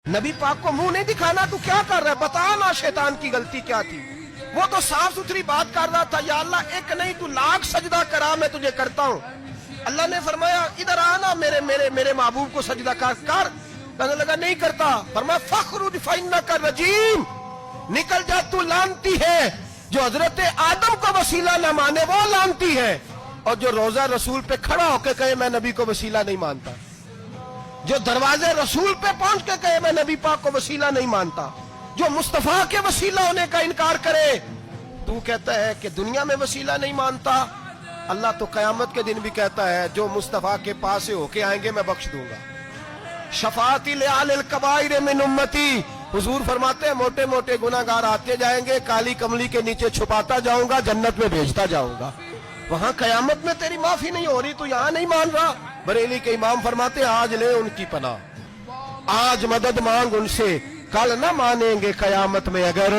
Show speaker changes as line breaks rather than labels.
नबी पाक को मुंह नहीं दिखाना, तू क्या कर रहा है, बता ना शैतान की गलती क्या थी। वो तो साफ सुथरी बात कर रहा था, या अल्लाह एक नहीं तू लाख सजदा करा मैं तुझे करता हूँ। अल्लाह ने फरमाया इधर आना, मेरे मेरे मेरे महबूब को सजदा कर। कहने लगा नहीं करता। फरमाया फखरुज फइन्नका रजीम, निकल जा तू लानती है। जो हजरत आदम को वसीला न माने वो लानती है, और जो रोजा रसूल पे खड़ा होकर कहे मैं नबी को वसीला नहीं मानता, जो दरवाजे रसूल पे पहुंच के कहे मैं नबी पाक को वसीला नहीं मानता, जो मुस्तफा के वसीला होने का इनकार करे, तू कहता है कि दुनिया में वसीला नहीं मानता। अल्लाह तो कयामत के दिन भी कहता है जो मुस्तफा के पास से होके आएंगे मैं बख्श दूंगा। शफाअती लिआलिल कबाइर मिन उम्मती, हुजूर फरमाते हैं मोटे मोटे गुनाहगार आते जाएंगे, काली कमली के नीचे छुपाता जाऊंगा, जन्नत में भेजता जाऊंगा। वहां कयामत में तेरी माफी नहीं हो रही, तू यहां नहीं मान रहा। बरेली के इमाम फरमाते हैं आज ले उनकी पनाह, आज मदद मांग उनसे, कल न मानेंगे कयामत में अगर